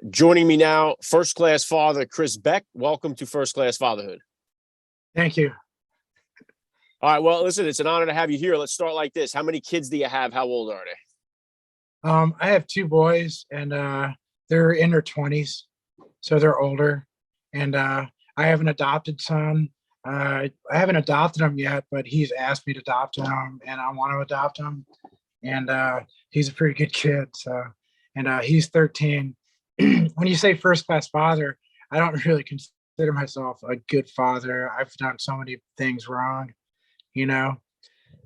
Joining me now, first class father Chris Beck. Welcome to First Class Fatherhood. Thank you. All right. Well, listen, it's an honor to have you here. Let's start like this. How many kids do you have? How old are they? I have two boys, and they're in their 20s, so they're older. And I have an adopted son. I haven't adopted him yet, but he's asked me to adopt him, and I want to adopt him. And he's a pretty good kid. So, and he's 13. When you say first class father, I don't really consider myself a good father. I've done so many things wrong, you know.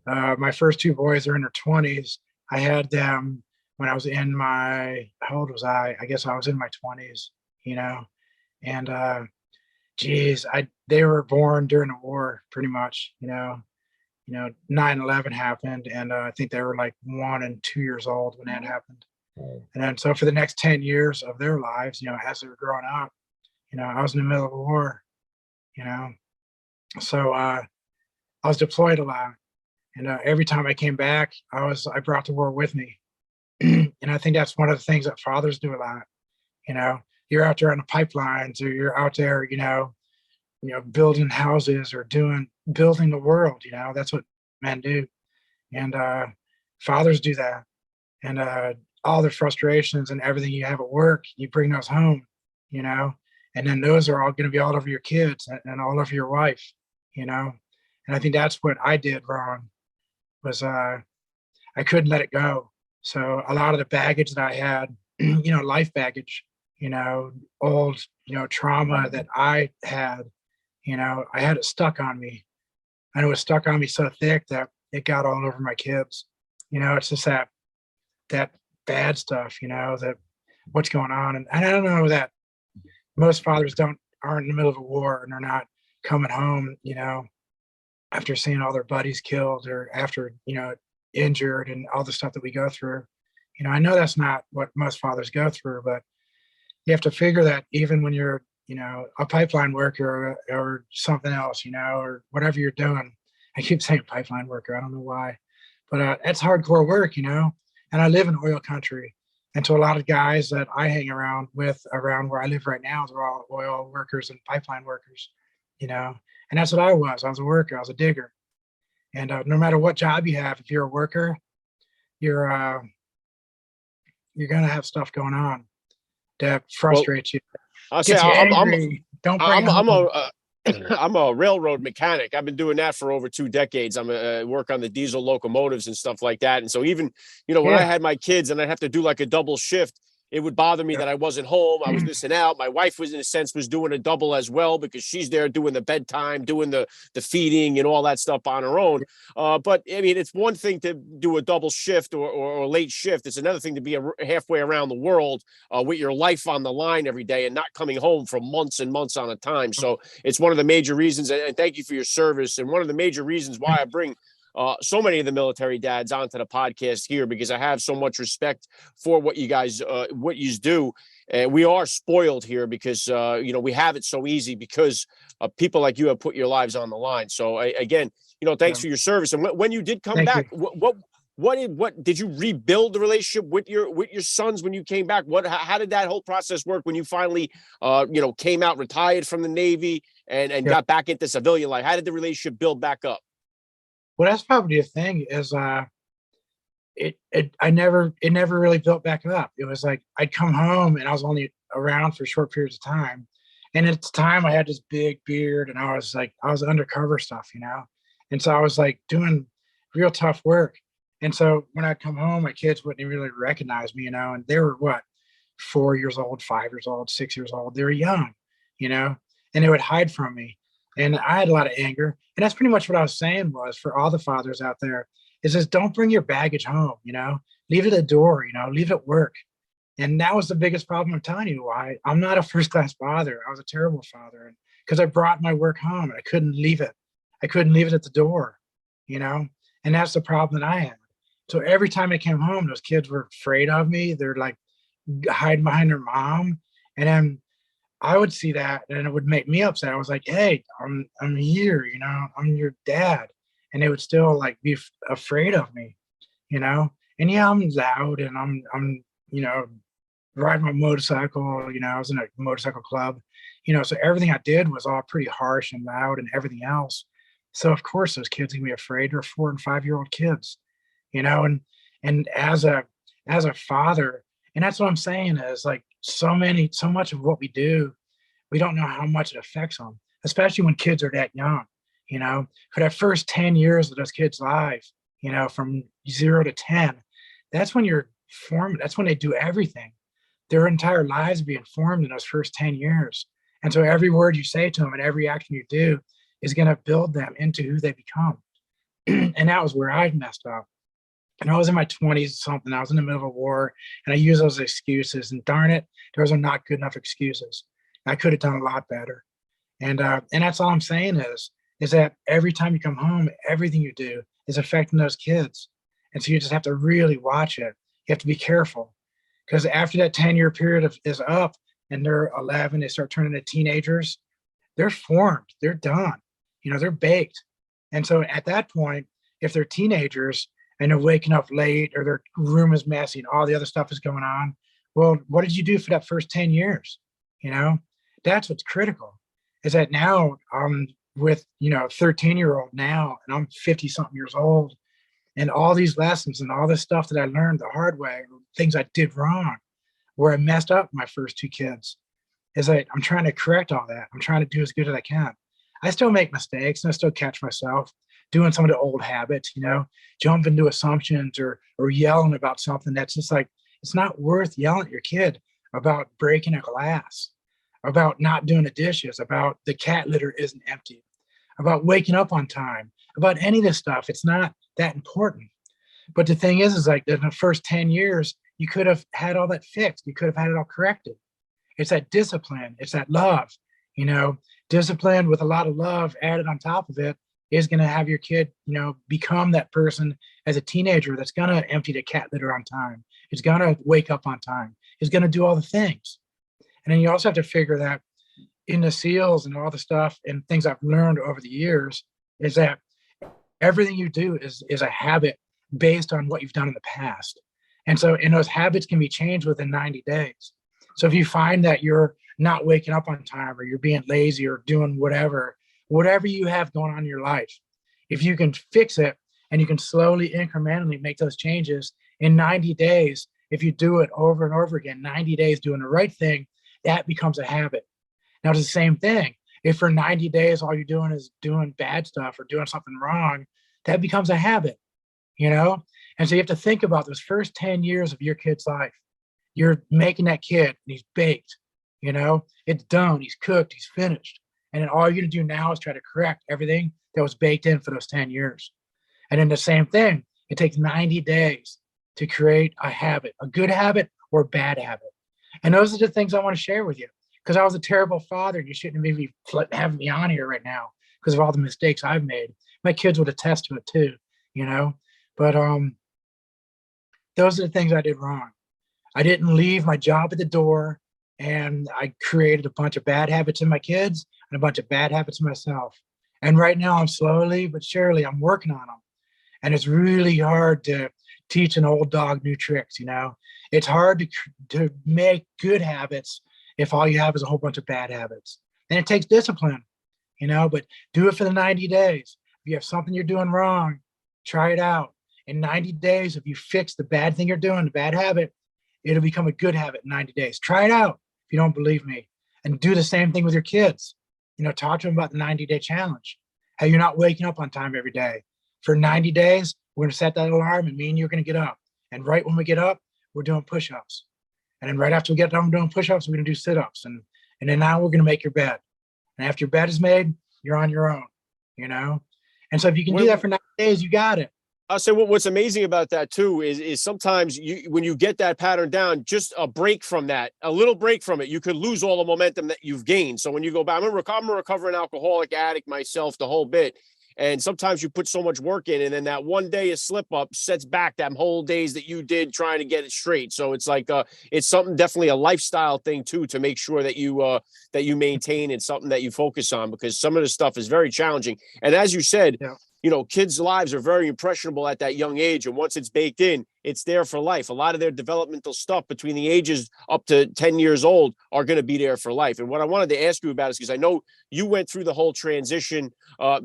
My first two boys are in their 20s. I had them when I was in my, how old was I? I guess I was in my 20s, you know. And geez, they were born during the war, pretty much, you know. 9/11 happened, and I think they were like 1 and 2 years old when that happened. And then so for the next 10 years of their lives, as they were growing up, I was in the middle of a war, you know. So I was deployed a lot, and every time I came back, I brought the war with me. And I think that's one of the things that fathers do a lot. You're out there on the pipelines, or you're out there, building houses or building the world. That's what men do. And fathers do that. And all the frustrations and everything you have at work, you bring those home, and then those are all going to be all over your kids and all over your wife, and I think that's what I did wrong, was I couldn't let it go. So a lot of the baggage that I had, life baggage, old, trauma that I had, I had it stuck on me, and it was stuck on me so thick that it got all over my kids. It's just that bad stuff, that what's going on. And I don't know that most fathers aren't in the middle of a war and they're not coming home, after seeing all their buddies killed, or after, injured, and all the stuff that we go through. I know that's not what most fathers go through, but you have to figure that even when you're, a pipeline worker or something else, or whatever you're doing. I keep saying pipeline worker, I don't know why, but it's hardcore work, and I live in oil country. And so a lot of guys that I hang around with around where I live right now, they're all oil workers and pipeline workers, and that's what I was. I was a worker, I was a digger. And no matter what job you have, if you're a worker, you're going to have stuff going on that frustrates you, I'll say gets you angry. Don't bring it home. I'm a railroad mechanic. I've been doing that for over 2 decades. I'm work on the diesel locomotives and stuff like that. And so even, when I had my kids and I'd have to do like a double shift, it would bother me that I wasn't home. I was missing out. My wife was, in a sense, was doing a double as well, because she's there doing the bedtime, doing the feeding and all that stuff on her own. But I mean, it's one thing to do a double shift or a late shift. It's another thing to be halfway around the world with your life on the line every day and not coming home for months and months on a time. So it's one of the major reasons, and thank you for your service. And one of the major reasons why I bring so many of the military dads onto the podcast here, because I have so much respect for what you guys, what you do. And we are spoiled here because, we have it so easy because people like you have put your lives on the line. So again, thanks for your service. And when you did come back, what did you rebuild the relationship with your sons when you came back? How did that whole process work when you finally, came out, retired from the Navy and got back into civilian life? How did the relationship build back up? Well, that's probably the thing is, it never really built back up. It was like I'd come home and I was only around for short periods of time. And at the time I had this big beard and I was undercover stuff, And so I was like doing real tough work. And so when I'd come home, my kids wouldn't really recognize me, and they were 4 years old, 5 years old, 6 years old. They were young, and they would hide from me. And I had a lot of anger. And that's pretty much what I was saying was for all the fathers out there is just don't bring your baggage home, leave it at the door, leave it at work. And that was the biggest problem. I'm telling you why. I'm not a first class father. I was a terrible father. And because I brought my work home and I couldn't leave it. I couldn't leave it at the door, and that's the problem that I had. So every time I came home, those kids were afraid of me. They're like hiding behind their mom. And then I would see that and it would make me upset. I was like, hey, I'm here, I'm your dad. And they would still like be afraid of me, And yeah, I'm loud and I'm riding my motorcycle. I was in a motorcycle club, so everything I did was all pretty harsh and loud and everything else. So of course those kids are gonna be afraid. They're 4 and 5 year old kids, and as a father, and that's what I'm saying is like so much of what we do, we don't know how much it affects them, especially when kids are that young, for that first 10 years of those kids' lives, from 0 to 10, that's when you're formed. That's when they do everything. Their entire lives are being formed in those first 10 years. And so every word you say to them and every action you do is going to build them into who they become. And that was where I messed up. And I was in my 20s or something. I was in the middle of a war and I used those excuses. And darn it, those are not good enough excuses. I could have done a lot better. And that's all I'm saying is that every time you come home, everything you do is affecting those kids. And so you just have to really watch it. You have to be careful, because after that 10-year period is up and they're 11, they start turning into teenagers, they're formed, they're done, they're baked. And so at that point, if they're teenagers and they're waking up late or their room is messy and all the other stuff is going on, well, what did you do for that first 10 years? That's what's critical, is that now I'm with, a 13-year-old now, and I'm 50 something years old. And all these lessons and all this stuff that I learned the hard way, things I did wrong, where I messed up my first 2 kids, is that I'm trying to correct all that. I'm trying to do as good as I can. I still make mistakes and I still catch myself doing some of the old habits, jump into assumptions or yelling about something that's just like, it's not worth yelling at your kid about breaking a glass, about not doing the dishes, about the cat litter isn't empty, about waking up on time, about any of this stuff. It's not that important. But the thing is like in the first 10 years, you could have had all that fixed. You could have had it all corrected. It's that discipline. It's that love, discipline with a lot of love added on top of it is going to have your kid, become that person as a teenager that's going to empty the cat litter on time. It's going to wake up on time. It's going to do all the things. And then you also have to figure that in the SEALs and all the stuff and things I've learned over the years is that everything you do is a habit based on what you've done in the past. And those habits can be changed within 90 days. So if you find that you're not waking up on time or you're being lazy or doing whatever you have going on in your life, if you can fix it and you can slowly, incrementally make those changes in 90 days, if you do it over and over again, 90 days doing the right thing, that becomes a habit. Now it's the same thing. If for 90 days, all you're doing is doing bad stuff or doing something wrong, that becomes a habit, And so you have to think about those first 10 years of your kid's life. You're making that kid and he's baked, it's done. He's cooked, he's finished. And then all you're going to do now is try to correct everything that was baked in for those 10 years. And then the same thing, it takes 90 days to create a habit, a good habit or a bad habit. And those are the things I want to share with you, because I was a terrible father. You shouldn't maybe have me on here right now because of all the mistakes I've made. My kids would attest to it too, but those are the things I did wrong. I didn't leave my job at the door, and I created a bunch of bad habits in my kids and a bunch of bad habits in myself. And right now I'm slowly but surely, I'm working on them. And it's really hard to teach an old dog new tricks, It's hard to make good habits if all you have is a whole bunch of bad habits. And it takes discipline, but do it for the 90 days. If you have something you're doing wrong, try it out. In 90 days, if you fix the bad thing you're doing, the bad habit, it'll become a good habit in 90 days. Try it out if you don't believe me. And do the same thing with your kids. Talk to them about the 90-day challenge. How you're not waking up on time every day. For 90 days, we're going to set that alarm, and me and you are going to get up. And right when we get up, we're doing push-ups. And then right after we get done doing push-ups, we're going to do sit-ups. And then now we're going to make your bed. And after your bed is made, you're on your own, And so if you can do that for 90 days, you got it. I'll say what's amazing about that too is sometimes when you get that pattern down, just a break from that, a little break from it, you could lose all the momentum that you've gained. So when you go back, I'm a recovering alcoholic addict myself, the whole bit. And sometimes you put so much work in, and then that one day of slip up sets back them whole days that you did trying to get it straight. So it's like it's something, definitely a lifestyle thing too, to make sure that you maintain and something that you focus on, because some of the stuff is very challenging. And as you said, kids' lives are very impressionable at that young age, and once it's baked in, it's there for life. A lot of their developmental stuff between the ages up to 10 years old are going to be there for life. And what I wanted to ask you about is, because I know you went through the whole transition,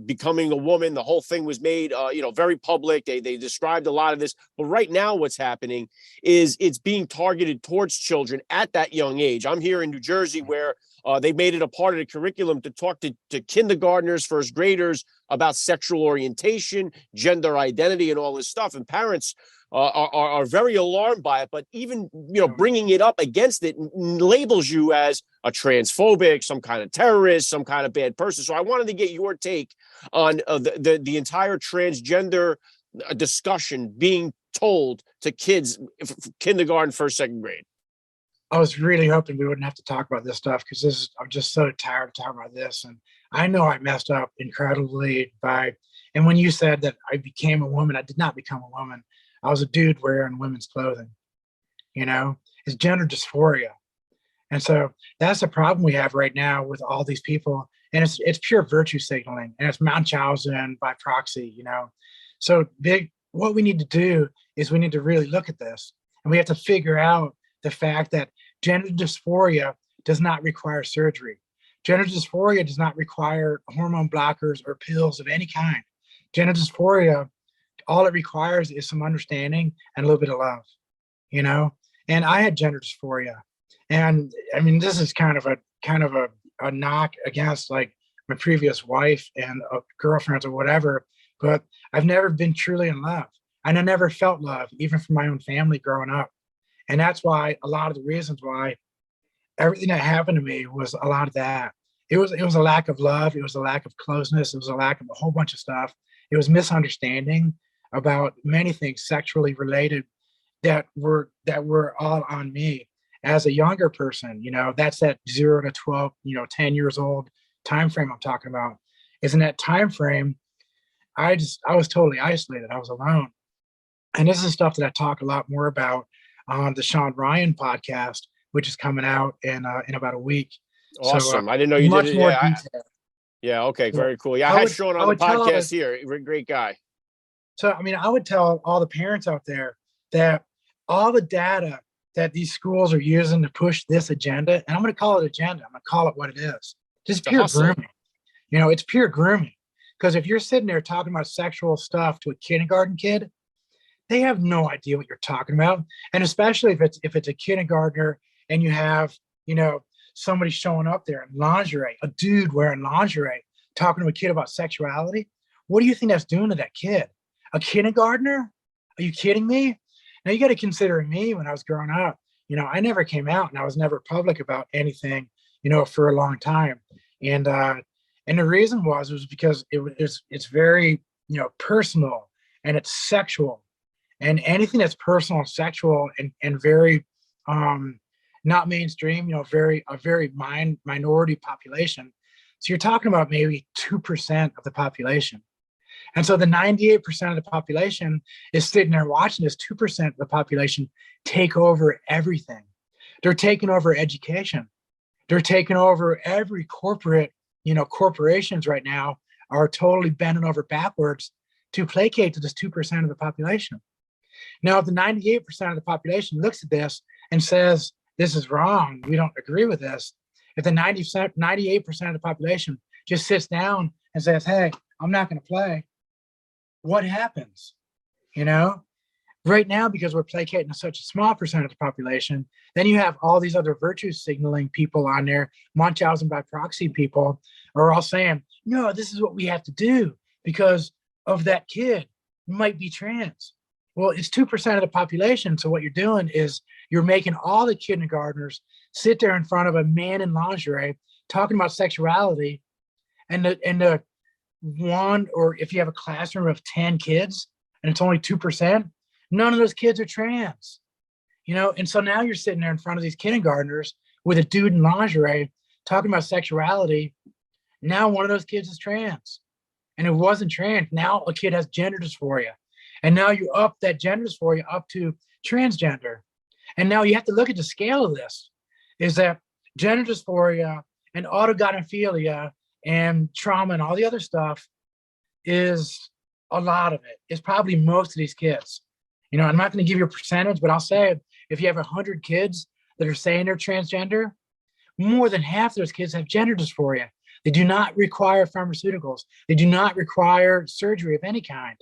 becoming a woman. The whole thing was made, very public. They described a lot of this. But right now what's happening is it's being targeted towards children at that young age. I'm here in New Jersey where they made it a part of the curriculum to talk to kindergartners, first graders about sexual orientation, gender identity, and all this stuff. And parents are very alarmed by it. But even bringing it up against it labels you as a transphobic, some kind of terrorist, some kind of bad person. So I wanted to get your take on the entire transgender discussion being told to kids, kindergarten, first, second grade. I was really hoping we wouldn't have to talk about this stuff because I'm just so tired of talking about this. And I know I messed up incredibly and when you said that I became a woman, I did not become a woman. I was a dude wearing women's clothing, it's gender dysphoria. And so that's the problem we have right now with all these people. And it's pure virtue signaling, and it's Munchausen by proxy, So what we need to do is we need to really look at this, and we have to figure out the fact that gender dysphoria does not require surgery. Gender dysphoria does not require hormone blockers or pills of any kind. Gender dysphoria, all it requires is some understanding and a little bit of love, And I had gender dysphoria. And I mean, this is kind of a knock against like my previous wife and girlfriends or whatever, but I've never been truly in love. And I never felt love, even from my own family growing up. And that's why a lot of the reasons why everything that happened to me was a lot of that. It was a lack of love. It was a lack of closeness. It was a lack of a whole bunch of stuff. It was misunderstanding about many things sexually related that were all on me as a younger person. That's that 0 to 12, 10 years old time frame I'm talking about. Is in that time frame, I was totally isolated. I was alone. And this is stuff that I talk a lot more about on the Sean Ryan podcast, which is coming out in about a week. Awesome. So, I didn't know you much did it. More Yeah. detail. Yeah. Okay. So very cool. Yeah. I had Sean on the podcast here. Great guy. So, I mean, I would tell all the parents out there that all the data that these schools are using to push this agenda, and I'm going to call it agenda. I'm going to call it what it is. Just pure grooming. It's pure grooming. Because if you're sitting there talking about sexual stuff to a kindergarten kid, they have no idea what you're talking about. And especially if it's a kindergartner and you have, somebody showing up there in lingerie, a dude wearing lingerie, talking to a kid about sexuality. What do you think that's doing to that kid? A kindergartner? Are you kidding me? Now you got to consider me when I was growing up. I never came out and I was never public about anything, for a long time. And the reason was because it's very, personal, and it's sexual, and anything that's personal and sexual and very not mainstream, a very minority population. So you're talking about maybe 2% of the population. And so the 98% of the population is sitting there watching this 2% of the population take over everything. They're taking over education. They're taking over every corporate, corporations right now are totally bending over backwards to placate to this 2% of the population. Now, if the 98% of the population looks at this and says, this is wrong, we don't agree with this. If the 98% of the population just sits down and says, hey, I'm not going to play, what happens? Right now, because we're placating to such a small percent of the population, then you have all these other virtue signaling people on there, Munchausen by proxy people are all saying, no, this is what we have to do because of that kid who might be trans. Well, it's 2% of the population. So what you're doing is you're making all the kindergartners sit there in front of a man in lingerie talking about sexuality, and the one, or if you have a classroom of 10 kids and it's only 2%, none of those kids are trans, and so now you're sitting there in front of these kindergartners with a dude in lingerie talking about sexuality. Now one of those kids is trans, and it wasn't trans. Now a kid has gender dysphoria, and now you up that gender dysphoria up to transgender. And now you have to look at the scale of this, is that gender dysphoria and autogynephilia and trauma and all the other stuff is a lot of it. It's probably most of these kids. I'm not going to give you a percentage, but I'll say if you have 100 kids that are saying they're transgender, more than half of those kids have gender dysphoria. They do not require pharmaceuticals. They do not require surgery of any kind.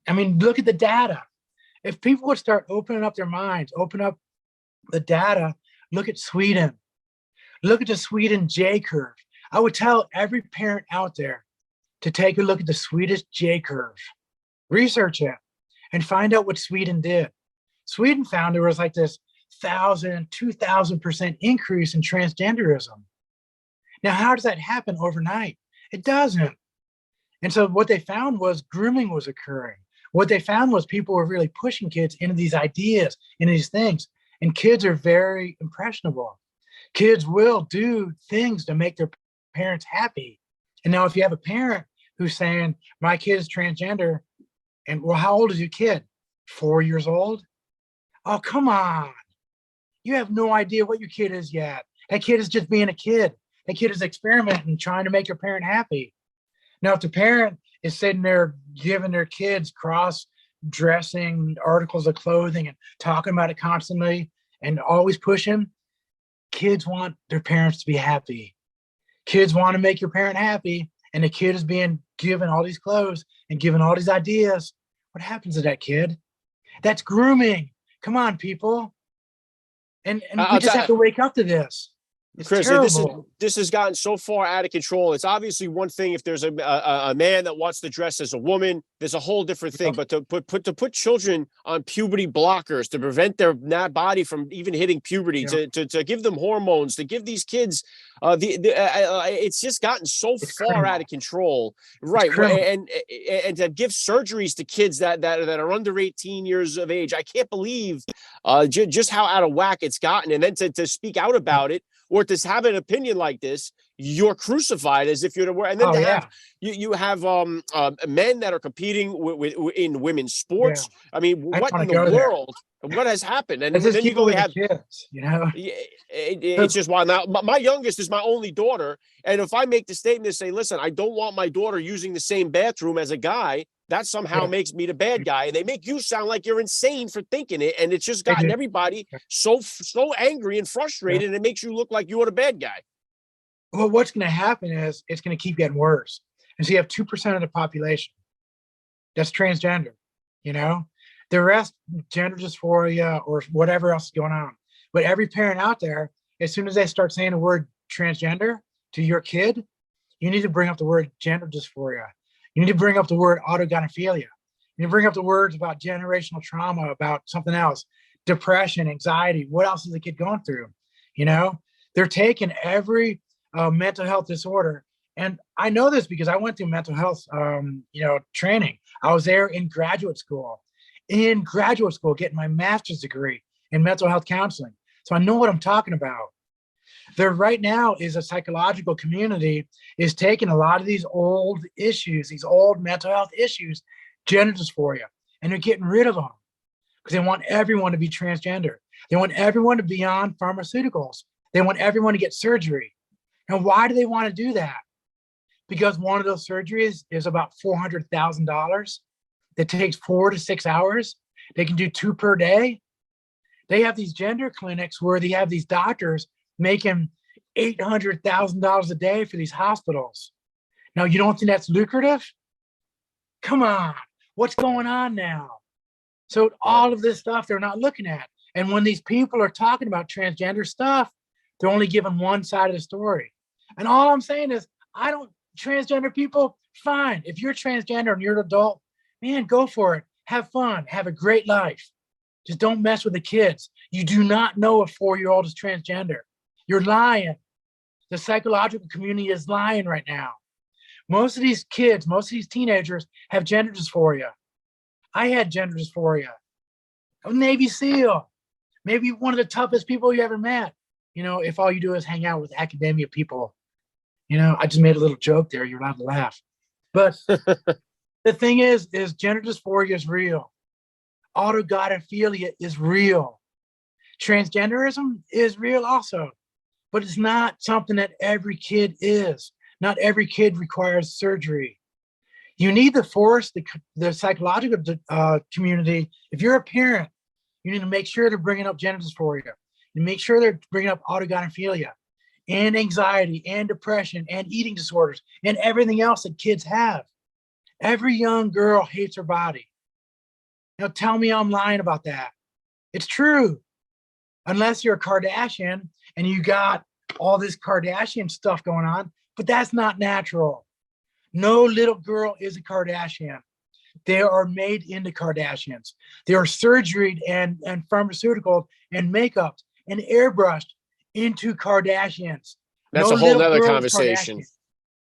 I mean, look at the data. If people would start opening up their minds, open up the data, look at Sweden. Look at the Sweden J curve. I would tell every parent out there to take a look at the Swedish J curve. Research it and find out what Sweden did. Sweden found there was like this 1,000, 2,000% increase in transgenderism. Now, how does that happen overnight? It doesn't. And so what they found was grooming was occurring. What they found was people were really pushing kids into these ideas, into these things. And kids are very impressionable. Kids will do things to make their parents happy. And now if you have a parent who's saying, my kid is transgender, and well, how old is your kid? 4 years old? Oh, come on. You have no idea what your kid is yet. That kid is just being a kid. That kid is experimenting, trying to make your parent happy. Now, if the parent is sitting there giving their kids cross-dressing articles of clothing and talking about it constantly and always pushing, kids want their parents to be happy. Kids want to make your parent happy, and the kid is being given all these clothes and given all these ideas. What happens to that kid? That's grooming. Come on, people. And we just have to wake up to this. It's Chris, terrible. this has gotten so far out of control. It's obviously one thing if there's a man that wants to dress as a woman, there's a whole different thing. But to put children on puberty blockers to prevent their body from even hitting puberty, to give them hormones, to give these kids, it's just gotten so far out of control, right? And to give surgeries to kids that are under 18 years of age, I can't believe just how out of whack it's gotten. And then to speak out about it, or to have an opinion like this, you're crucified as if you're the. And then you have men that are competing in women's sports. Yeah. I mean, what in the world? What has happened? And then you go have kids. It's just wild. Now, my youngest is my only daughter, and if I make the statement to say, "Listen, I don't want my daughter using the same bathroom as a guy," that somehow makes me the bad guy, and they make you sound like you're insane for thinking it, and it's just gotten everybody so angry and frustrated, and it makes you look like you're the bad guy. Well, what's going to happen is it's going to keep getting worse, and so you have 2% of the population that's transgender. The rest, gender dysphoria or whatever else is going on. But every parent out there, as soon as they start saying the word transgender to your kid, you need to bring up the word gender dysphoria. You need to bring up the word autogynephilia. You need to bring up the words about generational trauma, about something else, depression, anxiety. What else is the kid going through? They're taking every mental health disorder. And I know this because I went through mental health, training. I was there in graduate school, getting my master's degree in mental health counseling. So I know what I'm talking about. There right now is a psychological community is taking a lot of these old issues, these old mental health issues, gender dysphoria, and they're getting rid of them because they want everyone to be transgender. They want everyone to be on pharmaceuticals. They want everyone to get surgery. Now, why do they want to do that? Because one of those surgeries is about $400,000. That takes 4 to 6 hours. They can do 2 per day. They have these gender clinics where they have these doctors making $800,000 a day for these hospitals. Now, you don't think that's lucrative? Come on, what's going on now? So all of this stuff they're not looking at. And when these people are talking about transgender stuff, they're only giving one side of the story. And all I'm saying is, transgender people, fine. If you're transgender and you're an adult, man, go for it. Have fun. Have a great life. Just don't mess with the kids. You do not know a 4-year-old is transgender. You're lying. The psychological community is lying right now. Most of these kids, most of these teenagers have gender dysphoria. I had gender dysphoria. I was Navy SEAL. Maybe one of the toughest people you ever met. If all you do is hang out with academia people. I just made a little joke there. You're allowed to laugh. But the thing is gender dysphoria is real. Autogynephilia is real. Transgenderism is real also, but it's not something that every kid is. Not every kid requires surgery. You need to force the psychological community. If you're a parent, you need to make sure they're bringing up gender dysphoria. You make sure they're bringing up autogynephilia and anxiety and depression and eating disorders and everything else that kids have. Every young girl hates her body. Now tell me I'm lying about that. It's true. Unless you're a Kardashian and you got all this Kardashian stuff going on, but that's not natural. No little girl is a Kardashian. They are made into Kardashians. They are surgery and pharmaceutical and makeup and airbrushed into Kardashians. That's No a whole little nother girl is conversation. Kardashian.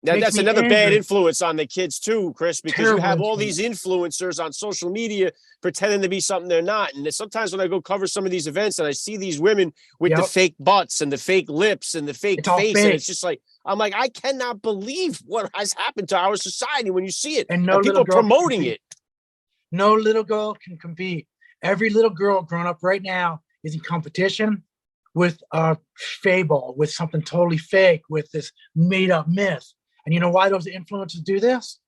That's me another bad angry. influence on the kids too, Chris, because you Terrible have all these influencers on social media pretending to be something they're not. And sometimes when I go cover some of these events and I see these women with the fake butts and the fake lips and the fake It's all face, fake. and it's just like, I'm like, I cannot believe what has happened to our society when you see it. And no And people little are girl can promoting compete. it. No little girl can compete. Every little girl growing up right now is in competition with a fable, with something totally fake, with this made up myth. And you know why those influencers do this?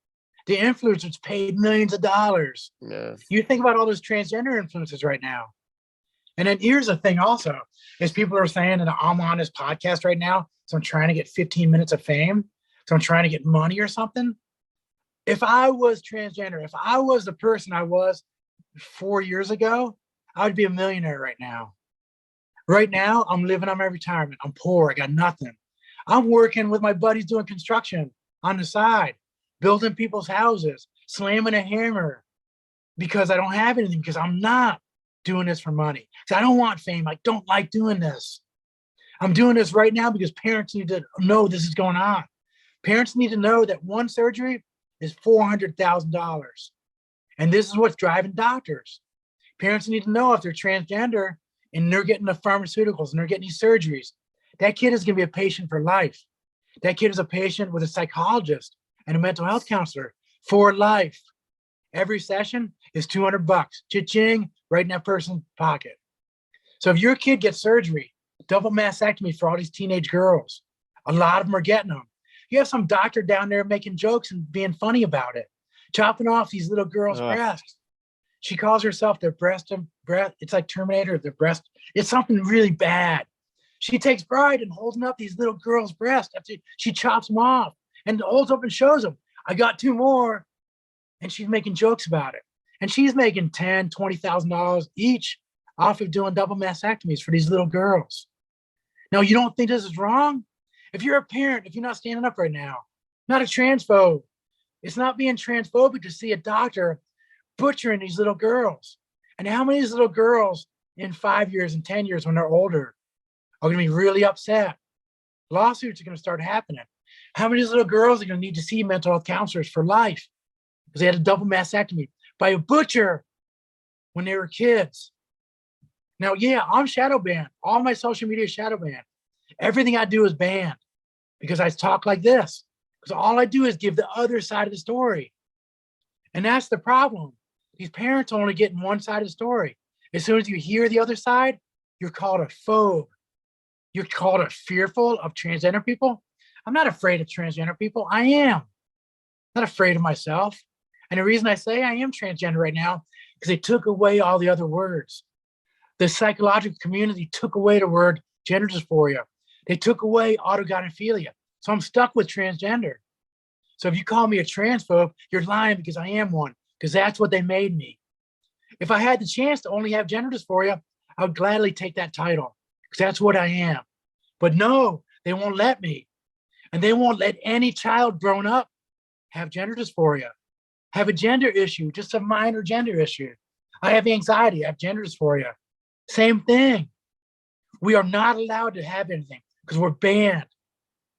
The influencers paid millions of dollars. Yeah. You think about all those transgender influencers right now. And then here's the thing also, is people are saying that I'm on this podcast right now, so I'm trying to get 15 minutes of fame, so I'm trying to get money or something. If I was transgender, if I was the person I was 4 years ago, I would be a millionaire right now. Right now, I'm living on my retirement. I'm poor. I got nothing. I'm working with my buddies doing construction on the side, building people's houses, slamming a hammer because I don't have anything, because I'm not doing this for money. Because I don't want fame. I don't like doing this. I'm doing this right now because parents need to know this is going on. Parents need to know that one surgery is $400,000. And this is what's driving doctors. Parents need to know if they're transgender and they're getting the pharmaceuticals and they're getting these surgeries, that kid is going to be a patient for life. That kid is a patient with a psychologist and a mental health counselor for life. Every session is $200. Cha-ching, right in that person's pocket. So if your kid gets surgery, double mastectomy for all these teenage girls, a lot of them are getting them. You have some doctor down there making jokes and being funny about it, chopping off these little girls' breasts. She calls herself their breast. It's like Terminator, their breast. It's something really bad. She takes pride in holding up these little girls' breasts after she chops them off and holds up and shows them, I got two more. And she's making jokes about it. And she's making $10,000, $20,000 each off of doing double mastectomies for these little girls. Now, you don't think this is wrong? If you're a parent, if you're not standing up right now, not a transphobe, it's not being transphobic to see a doctor butchering these little girls. And how many of these little girls in 5 years and 10 years when they're older are going to be really upset? Lawsuits are going to start happening. How many of these little girls are going to need to see mental health counselors for life because they had a double mastectomy by a butcher when they were kids? Now, yeah, I'm shadow banned. All my social media is shadow banned. Everything I do is banned because I talk like this. Because all I do is give the other side of the story. And that's the problem. These parents are only getting one side of the story. As soon as you hear the other side, you're called a phobe. You're called a fearful of transgender people. I'm not afraid of transgender people. I am not afraid of myself. And the reason I say I am transgender right now, because they took away all the other words. The psychological community took away the word gender dysphoria. They took away autogynephilia. So I'm stuck with transgender. So if you call me a transphobe, you're lying because I am one, because that's what they made me. If I had the chance to only have gender dysphoria, I would gladly take that title because that's what I am. But no, they won't let me. And they won't let any child grown up have gender dysphoria, have a gender issue, just a minor gender issue. I have anxiety, I have gender dysphoria. Same thing. We are not allowed to have anything because we're banned.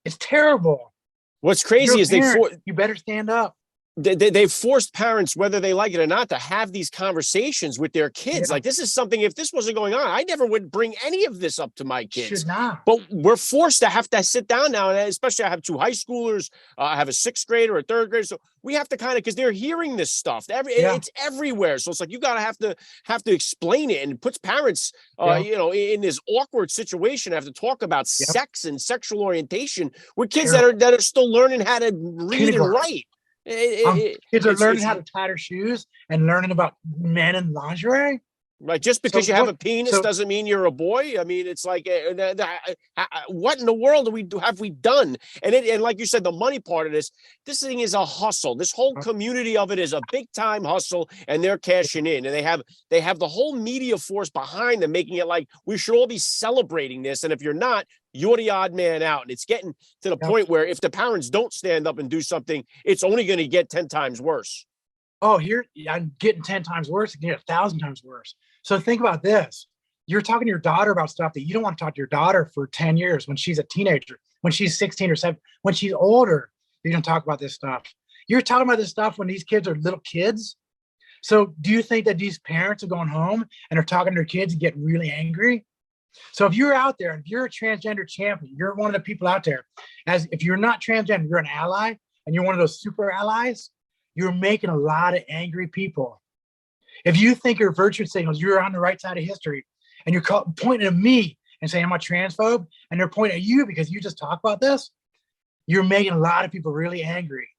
It's terrible. What's crazy is you better stand up. They've forced parents, whether they like it or not, to have these conversations with their kids. Yeah. Like, this is something, if this wasn't going on, I never would bring any of this up to my kids. Should not. But we're forced to have to sit down now, and especially I have two high schoolers, I have a sixth grader, a third grader, so we have to kind of, because they're hearing this stuff. It's everywhere, so it's like you gotta have to explain it, and it puts parents, in this awkward situation, have to talk about sex and sexual orientation with kids that are still learning how to read and write. Kids are It's learning how to tie their shoes and learning about men and lingerie. right. Just So because you have a penis doesn't mean you're a boy. I mean, it's like, what in the world have we done? And like you said, the money part of this thing is a hustle. This whole community of it is a big time hustle, and they're cashing in. And they have the whole media force behind them, making it like we should all be celebrating this. And if you're not, you're the odd man out. And it's getting to the point where if the parents don't stand up and do something, it's only going to get 10 times worse. Oh, here I'm getting 10 times worse, getting 1,000 times worse. So think about this. You're talking to your daughter about stuff that you don't want to talk to your daughter for 10 years when she's a teenager, when she's 16 or 7, when she's older, you're going to talk about this stuff. You're talking about this stuff when these kids are little kids. So do you think that these parents are going home and are talking to their kids and getting really angry? So if you're out there, and if you're a transgender champion, you're one of the people out there, as if you're not transgender, you're an ally, and you're one of those super allies, you're making a lot of angry people. If you think you're virtue signals, you're on the right side of history, and you're pointing at me and saying I'm a transphobe, and they're pointing at you because you just talk about this, you're making a lot of people really angry.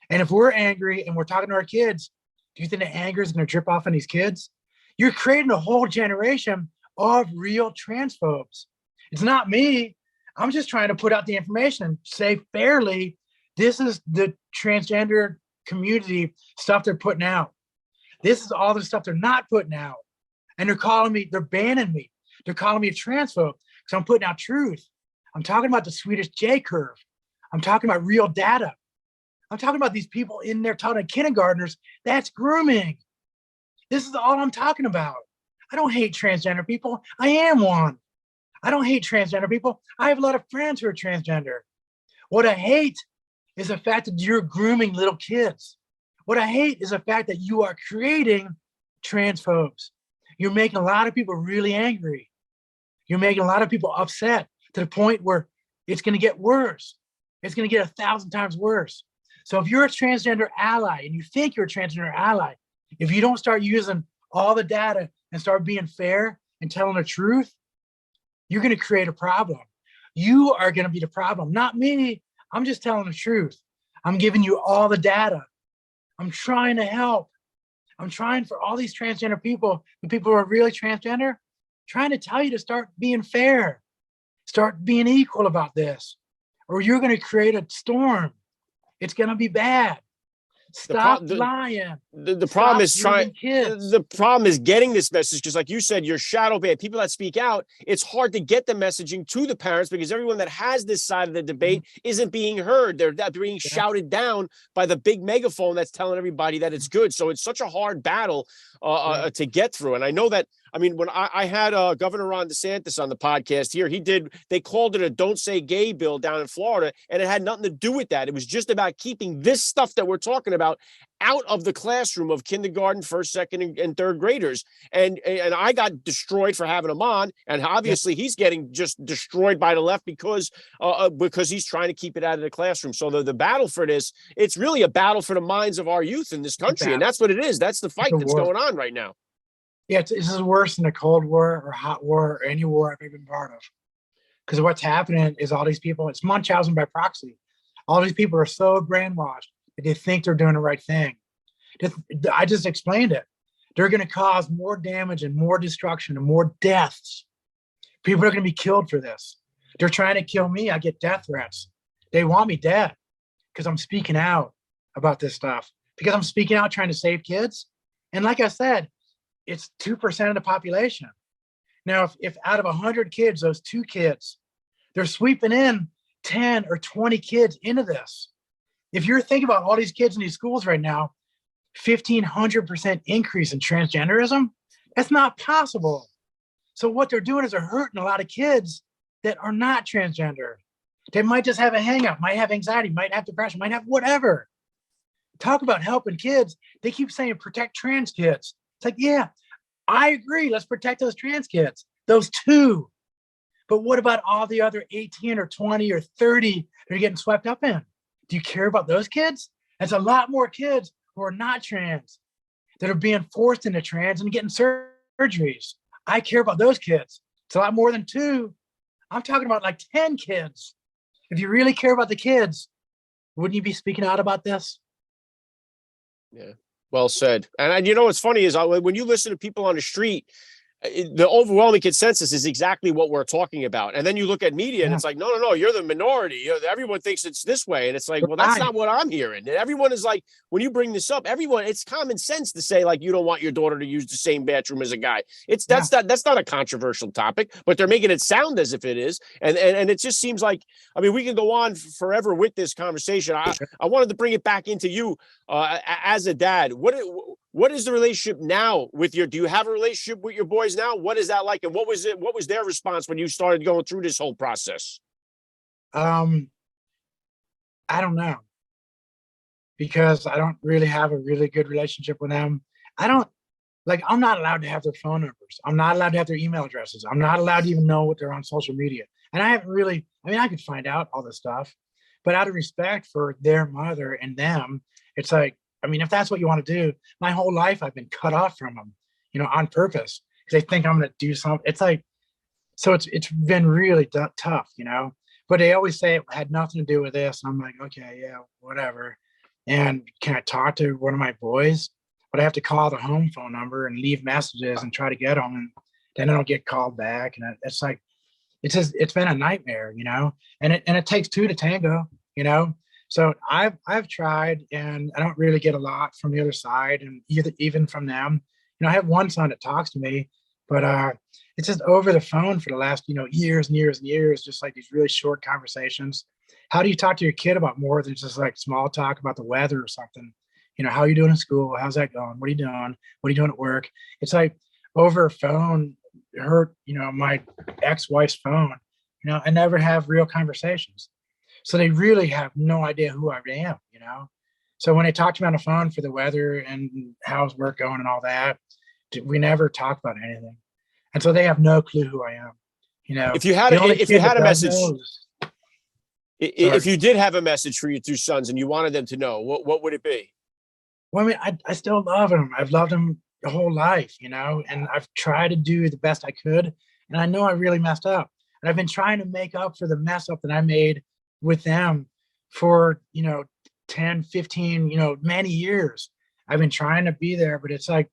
And if we're angry and we're talking to our kids, do you think the anger is going to drip off on these kids? You're creating a whole generation of real transphobes. It's not me. I'm just trying to put out the information and say fairly, this is the transgender community stuff they're putting out. This is all the stuff they're not putting out. And they're calling me, they're banning me. They're calling me a transphobe because I'm putting out truth. I'm talking about the Swedish J curve. I'm talking about real data. I'm talking about these people in there talking to kindergartners. That's grooming. This is all I'm talking about. I don't hate transgender people. I am one. I don't hate transgender people. I have a lot of friends who are transgender. What I hate is the fact that you're grooming little kids. What I hate is the fact that you are creating transphobes. You're making a lot of people really angry. You're making a lot of people upset to the point where it's going to get worse. It's going to get 1,000 times worse. So if you're a transgender ally and you think you're a transgender ally, if you don't start using all the data and start being fair and telling the truth, you're going to create a problem. You are going to be the problem, not me. I'm just telling the truth. I'm giving you all the data. I'm trying to help. I'm trying for all these transgender people, the people who are really transgender, trying to tell you to start being fair, start being equal about this, or you're going to create a storm. It's going to be bad. Stop lying. The problem is the problem is getting this message, because like you said, you're shadow banned. People that speak out, it's hard to get the messaging to the parents because everyone that has this side of the debate isn't being heard. They're being shouted down by the big megaphone that's telling everybody that it's good. So it's such a hard battle to get through. And I know that, I mean, when I had Governor Ron DeSantis on the podcast here, they called it a don't say gay bill down in Florida, and it had nothing to do with that. It was just about keeping this stuff that we're talking about out of the classroom of kindergarten, first, second, and third graders. And I got destroyed for having him on. And obviously he's getting just destroyed by the left because he's trying to keep it out of the classroom. So the battle for this, it's really a battle for the minds of our youth in this country. And that's what it is. That's the fight that's going on right now. Yeah, this is worse than a Cold War or hot war or any war I've ever been part of. Because what's happening is all these people, it's Munchausen by proxy. All these people are so brainwashed that they think they're doing the right thing. I just explained it. They're going to cause more damage and more destruction and more deaths. People are going to be killed for this. They're trying to kill me. I get death threats. They want me dead because I'm speaking out about this stuff. Because I'm speaking out trying to save kids. And like I said, it's 2% of the population. Now, if out of 100 kids, those 2 kids, they're sweeping in 10 or 20 kids into this. If you're thinking about all these kids in these schools right now, 1,500% increase in transgenderism, that's not possible. So what they're doing is they're hurting a lot of kids that are not transgender. They might just have a hang up, might have anxiety, might have depression, might have whatever. Talk about helping kids. They keep saying protect trans kids. It's like, yeah, I agree. Let's protect those trans kids, those 2. But what about all the other 18 or 20 or 30 that are getting swept up in? Do you care about those kids? That's a lot more kids who are not trans that are being forced into trans and getting surgeries. I care about those kids. It's a lot more than 2. I'm talking about like 10 kids. If you really care about the kids, wouldn't you be speaking out about this? Yeah. Well said. And you know what's funny is when you listen to people on the street, the overwhelming consensus is exactly what we're talking about. And then you look at media and Yeah, it's like, no, you're the minority. Everyone thinks it's this way. And it's like, well, that's right. not what I'm hearing. And everyone is like, when you bring this up, everyone, it's common sense to say, like, you don't want your daughter to use the same bathroom as a guy. It's Yeah, that's not a controversial topic, but they're making it sound as if it is. And it just seems like, I mean, we can go on forever with this conversation. I wanted to bring it back into you as a dad. What is the relationship now with do you have a relationship with your boys now? What is that like? And what was their response when you started going through this whole process? um, I don't know, because I don't really have a really good relationship with them. I don't like, I'm not allowed to have their phone numbers. I'm not allowed to have their email addresses. I'm not allowed to even know what they're on social media. And I haven't really, I mean, I could find out all this stuff, but out of respect for their mother and them, it's like, I mean, if that's what you want to do, my whole life I've been cut off from them, on purpose, because they think I'm going to do something. It's like, so it's been really tough, but they always say it had nothing to do with this. And I'm like, okay, yeah, whatever. And can I talk to one of my boys? But I have to call the home phone number and leave messages and try to get them. And then I don't get called back. And it's like, it's been a nightmare, and it takes two to tango, So I've tried, and I don't really get a lot from the other side, and even from them. I have one son that talks to me, but it's just over the phone for the last, years and years and years, just like these really short conversations. How do you talk to your kid about more than just like small talk about the weather or something? How are you doing in school? How's that going? What are you doing? What are you doing at work? It's like over phone, my ex-wife's phone, I never have real conversations. So they really have no idea who I am. So when they talk to me on the phone for the weather and how's work going and all that, we never talk about anything. And so they have no clue who I am. If you had The only if you kid that had a does message, know is, if sorry. you did have a message for your two sons and you wanted them to know, what would it be? Well, I mean, I still love them. I've loved them the whole life, and I've tried to do the best I could. And I know I really messed up. And I've been trying to make up for the mess up that I made with them for, 10, 15, many years. I've been trying to be there, but it's like,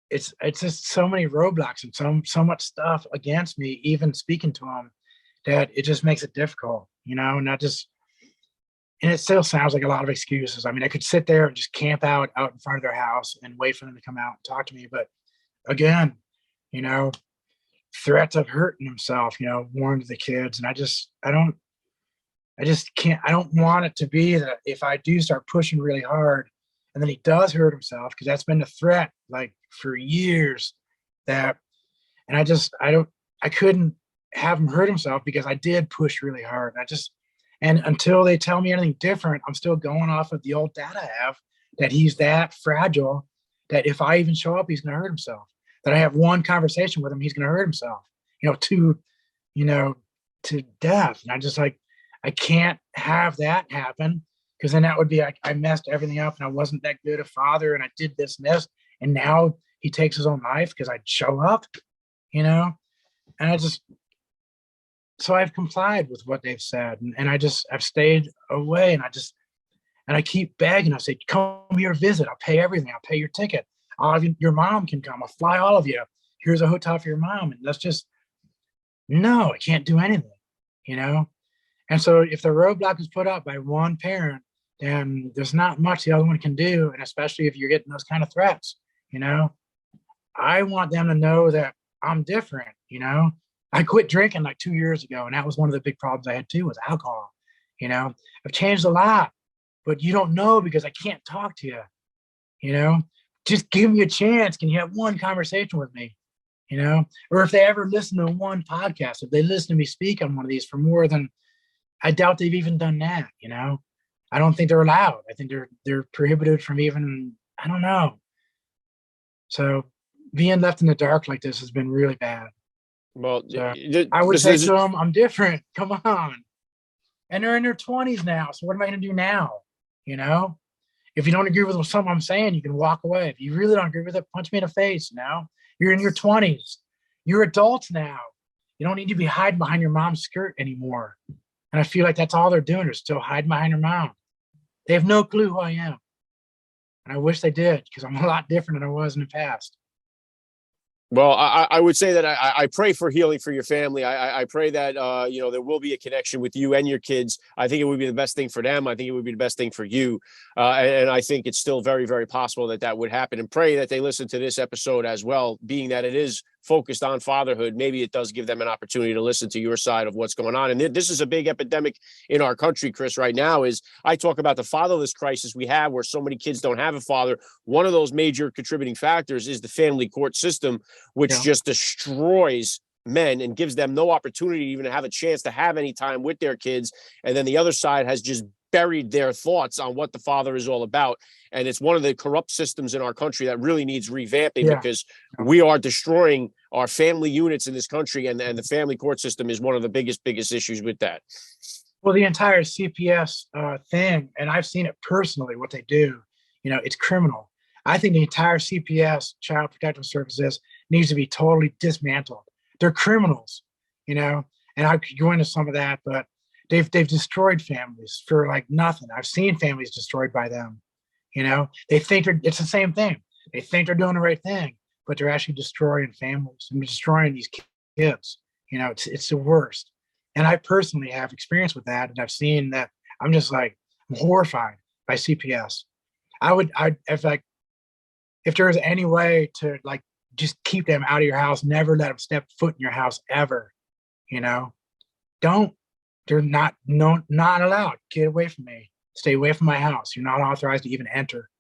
it's just so many roadblocks and so much stuff against me, even speaking to them, that it just makes it difficult, and and it still sounds like a lot of excuses. I mean, I could sit there and just camp out in front of their house and wait for them to come out and talk to me. But again, you know, threats of hurting himself, warned the kids. And I just can't, I don't want it to be that if I do start pushing really hard and then he does hurt himself, because that's been the threat like for years, that, and I couldn't have him hurt himself because I did push really hard. And until they tell me anything different, I'm still going off of the old data I have, that he's that fragile, that if I even show up, he's going to hurt himself. That I have one conversation with him, he's going to hurt himself, you know, to death. And I can't have that happen, because then that would be like I messed everything up and I wasn't that good a father and I did this and this. And now he takes his own life because I'd show up, and so I've complied with what they've said, and I've stayed away, and I keep begging. I say, come here, visit. I'll pay everything. I'll pay your ticket. Your mom can come. I'll fly all of you. Here's a hotel for your mom. And no, I can't do anything, And so if the roadblock is put up by one parent, then there's not much the other one can do. And especially if you're getting those kind of threats, I want them to know that I'm different. I quit drinking like 2 years ago, and that was one of the big problems I had too, was alcohol. I've changed a lot, but you don't know because I can't talk to you. Just give me a chance. Can you have one conversation with me? Or if they ever listen to one podcast, if they listen to me speak on one of these for more than, I doubt they've even done that. I don't think they're allowed. I think they're prohibited from even, I don't know. So being left in the dark like this has been really bad. Well, So I would say to them, I'm different. Come on. And they're in their 20s now. So what am I going to do now? If you don't agree with something I'm saying, you can walk away. If you really don't agree with it, punch me in the face. You're in your 20s. You're adults now. You don't need to be hiding behind your mom's skirt anymore. And I feel like that's all they're doing, is still hiding behind their mom. They have no clue who I am. And I wish they did, because I'm a lot different than I was in the past. Well, I would say that I pray for healing for your family. I pray that, there will be a connection with you and your kids. I think it would be the best thing for them. I think it would be the best thing for you. And I think it's still very, very possible that that would happen, and pray that they listen to this episode as well, being that it is focused on fatherhood. Maybe it does give them an opportunity to listen to your side of what's going on. And this is a big epidemic in our country, Chris, right now. Is I talk about the fatherless crisis we have, where so many kids don't have a father. One of those major contributing factors is the family court system, which just destroys men and gives them no opportunity to even have a chance to have any time with their kids. And then the other side has just buried their thoughts on what the father is all about. And it's one of the corrupt systems in our country that really needs revamping, because we are destroying our family units in this country. And the family court system is one of the biggest issues with that. Well, the entire CPS thing, and I've seen it personally, what they do, it's criminal. I think the entire CPS, Child Protective Services, needs to be totally dismantled. They're criminals, and I could go into some of that, but they've destroyed families for like nothing. I've seen families destroyed by them. They think it's the same thing. They think they're doing the right thing, but they're actually destroying families and destroying these kids. It's the worst. And I personally have experience with that, and I've seen that. I'm just like, I'm horrified by CPS. If there was any way to like just keep them out of your house, never let them step foot in your house ever. They're not allowed. Get away from me. Stay away from my house. You're not authorized to even enter.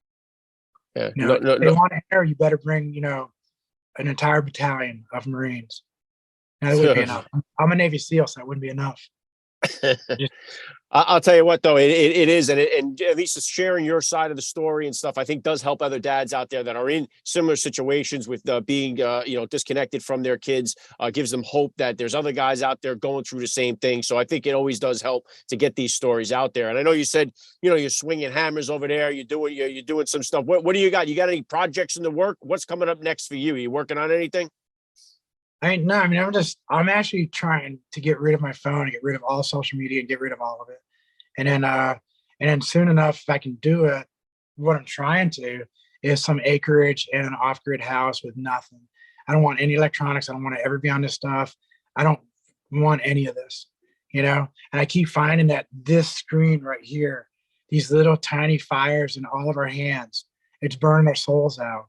Yeah. If they want to enter, you better bring, an entire battalion of Marines. Now, that wouldn't be enough. I'm a Navy SEAL, so that wouldn't be enough. I'll tell you what, though, it is, and at least it's sharing your side of the story and stuff, I think does help other dads out there that are in similar situations with being, disconnected from their kids. Gives them hope that there's other guys out there going through the same thing. So I think it always does help to get these stories out there. And I know you said, you're swinging hammers over there. You're doing some stuff. What do you got? You got any projects in the work? What's coming up next for you? Are you working on anything? I'm actually trying to get rid of my phone and get rid of all social media and get rid of all of it. And then soon enough, if I can do it, what I'm trying to is some acreage and an off-grid house with nothing. I don't want any electronics. I don't want to ever be on this stuff. I don't want any of this, and I keep finding that this screen right here, these little tiny fires in all of our hands, it's burning our souls out.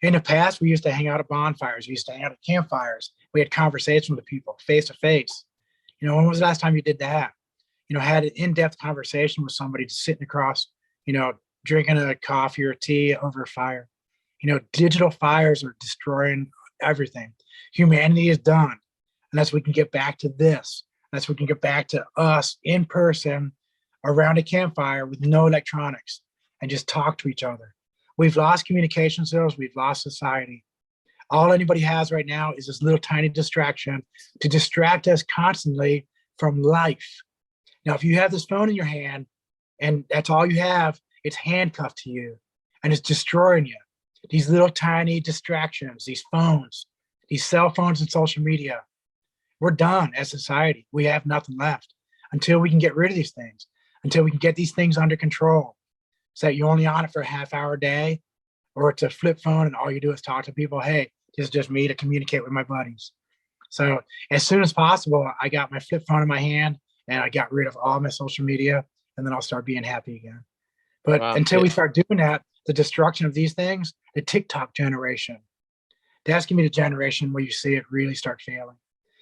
In the past, we used to hang out at bonfires. We used to hang out at campfires. We had conversations with people face to face. When was the last time you did that? Had an in-depth conversation with somebody just sitting across, drinking a coffee or tea over a fire. Digital fires are destroying everything. Humanity is done. Unless we can get back to this. Unless we can get back to us in person around a campfire with no electronics and just talk to each other. We've lost communication skills. We've lost society. All anybody has right now is this little tiny distraction to distract us constantly from life. Now, if you have this phone in your hand and that's all you have, it's handcuffed to you and it's destroying you. These little tiny distractions, these phones, these cell phones and social media, we're done as society. We have nothing left until we can get rid of these things, until we can get these things under control. So that you're only on it for a half-hour a day, or it's a flip phone and all you do is talk to people. Hey, this is just me to communicate with my buddies. So as soon as possible, I got my flip phone in my hand and I got rid of all my social media, and then I'll start being happy again. But until we start doing that, the destruction of these things, the TikTok generation, that's gonna be the generation where you see it really start failing.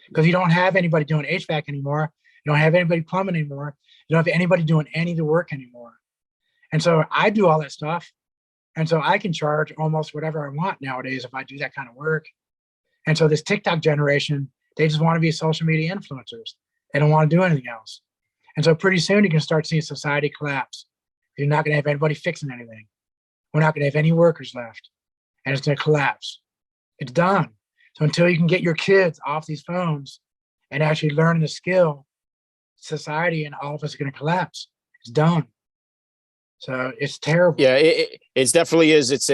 Because you don't have anybody doing HVAC anymore. You don't have anybody plumbing anymore. You don't have anybody doing any of the work anymore. And so I do all that stuff. And so I can charge almost whatever I want nowadays if I do that kind of work. And so this TikTok generation, they just want to be social media influencers. They don't want to do anything else. And so pretty soon you can start seeing society collapse. You're not going to have anybody fixing anything. We're not going to have any workers left. And it's going to collapse. It's done. So until you can get your kids off these phones and actually learn the skill, society and all of us are going to collapse. It's done. So it's terrible. Yeah, it definitely is. It's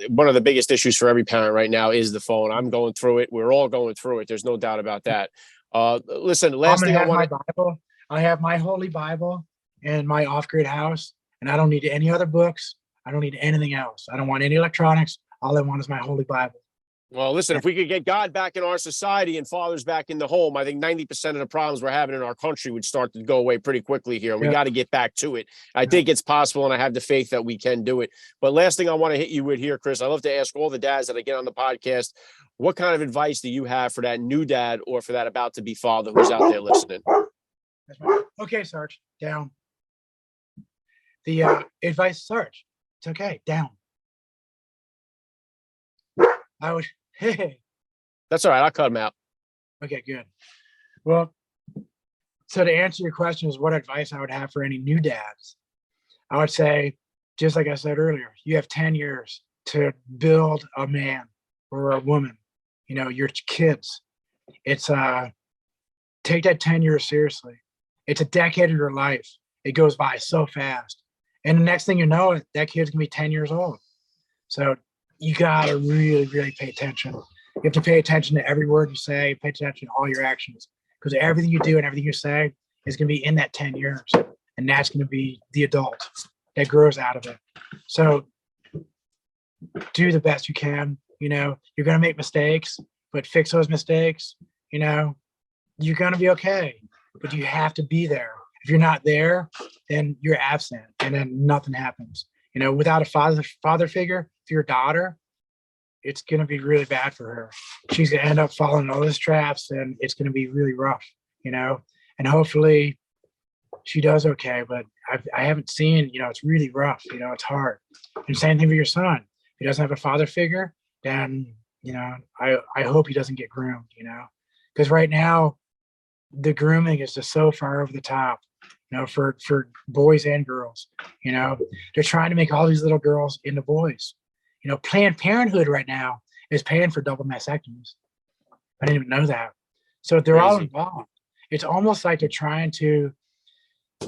one of the biggest issues for every parent right now is the phone. I'm going through it. We're all going through it. There's no doubt about that. Listen, last thing I want to. I have my Holy Bible in my off-grid house, and I don't need any other books. I don't need anything else. I don't want any electronics. All I want is my Holy Bible. Well, listen, if we could get God back in our society and fathers back in the home, I think 90% of the problems we're having in our country would start to go away pretty quickly here. We got to get back to it. I think it's possible, and I have the faith that we can do it. But last thing I want to hit you with here, Chris, I love to ask all the dads that I get on the podcast, what kind of advice do you have for that new dad or for that about to be father who's out there listening? Okay, Sarge, down. The advice, Sarge, it's okay, down. Hey. That's all right. I'll cut him out. Okay, good. Well, so to answer your question is what advice I would have for any new dads, I would say, just like I said earlier, you have 10 years to build a man or a woman, your kids. It's take that 10 years seriously. It's a decade of your life. It goes by so fast. And the next thing you know, that kid's gonna be 10 years old. So you gotta really, really pay attention. You have to pay attention to every word you say, pay attention to all your actions, because everything you do and everything you say is going to be in that 10 years. And that's going to be the adult that grows out of it. So do the best you can. You're going to make mistakes, but fix those mistakes. You're going to be okay, but you have to be there. If you're not there, then you're absent, and then nothing happens. Without a father figure, for your daughter, it's going to be really bad for her. She's going to end up falling in all those traps, and it's going to be really rough, and hopefully she does okay. But I haven't seen, it's really rough, it's hard. And same thing for your son. If he doesn't have a father figure, then, I hope he doesn't get groomed, because right now the grooming is just so far over the top, for boys and girls. They're trying to make all these little girls into boys. Planned Parenthood right now is paying for double mastectomies. I didn't even know that. So they're all involved. It's almost like they're trying to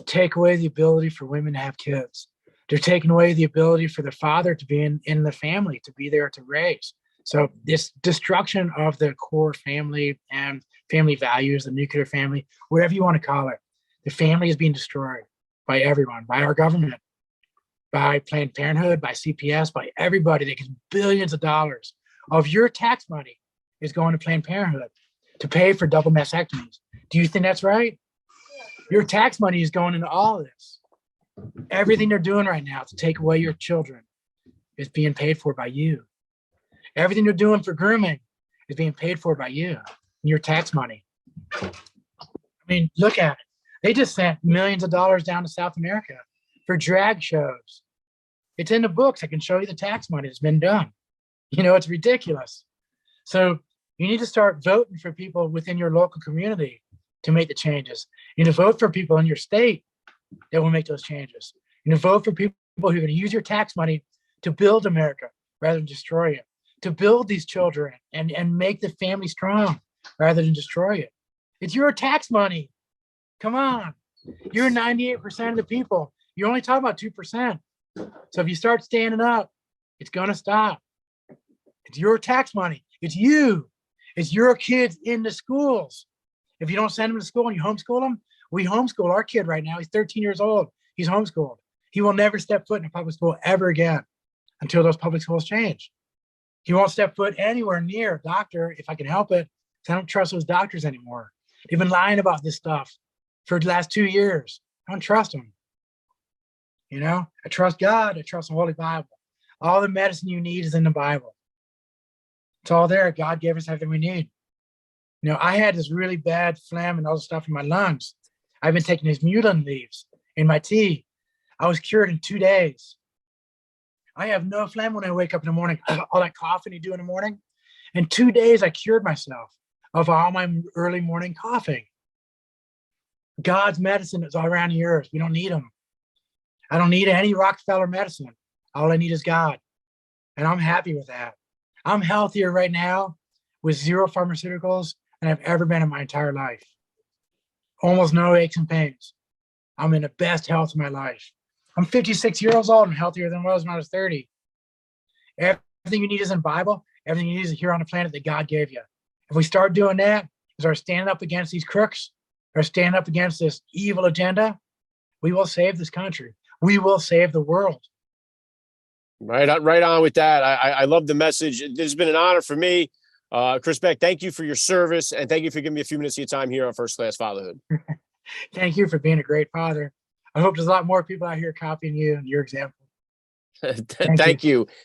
take away the ability for women to have kids. They're taking away the ability for the father to be in the family, to be there to raise. So this destruction of the core family and family values, the nuclear family, whatever you want to call it, the family is being destroyed by everyone, by our government, by Planned Parenthood, by CPS, by everybody that gets billions of dollars of your tax money is going to Planned Parenthood to pay for double mastectomies. Do you think that's right? Your tax money is going into all of this. Everything they're doing right now to take away your children is being paid for by you. Everything they're doing for grooming is being paid for by you, your tax money. I mean, look at it. They just sent millions of dollars down to South America for drag shows. It's in the books. I can show you the tax money that's been done. It's ridiculous. So you need to start voting for people within your local community to make the changes. You need to vote for people in your state that will make those changes. You need to vote for people who are going to use your tax money to build America rather than destroy it, to build these children and make the family strong rather than destroy it. It's your tax money. Come on. You're 98% of the people. You're only talking about 2%. So if you start standing up, it's going to stop. It's your tax money. It's you. It's your kids in the schools. If you don't send them to school and you homeschool them, we homeschool our kid right now. He's 13 years old. He's homeschooled. He will never step foot in a public school ever again until those public schools change. He won't step foot anywhere near a doctor if I can help it, because I don't trust those doctors anymore. They've been lying about this stuff for the last 2 years. I don't trust them. I trust God. I trust the Holy Bible. All the medicine you need is in the Bible. It's all there. God gave us everything we need. I had this really bad phlegm and all this stuff in my lungs. I've been taking these mullein leaves in my tea. I was cured in 2 days. I have no phlegm when I wake up in the morning. All that coughing you do in the morning. In 2 days, I cured myself of all my early morning coughing. God's medicine is all around yours. We don't need them. I don't need any Rockefeller medicine. All I need is God. And I'm happy with that. I'm healthier right now with 0 pharmaceuticals than I've ever been in my entire life. Almost no aches and pains. I'm in the best health of my life. I'm 56 years old and healthier than I was when I was 30. Everything you need is in the Bible. Everything you need is here on the planet that God gave you. If we start doing that, start standing up against these crooks, or stand up against this evil agenda, we will save this country. We will save the world. Right on with that. I love the message. This has been an honor for me. Chris Beck, thank you for your service, and thank you for giving me a few minutes of your time here on First Class Fatherhood. Thank you for being a great father. I hope there's a lot more people out here copying you and your example. Thank you.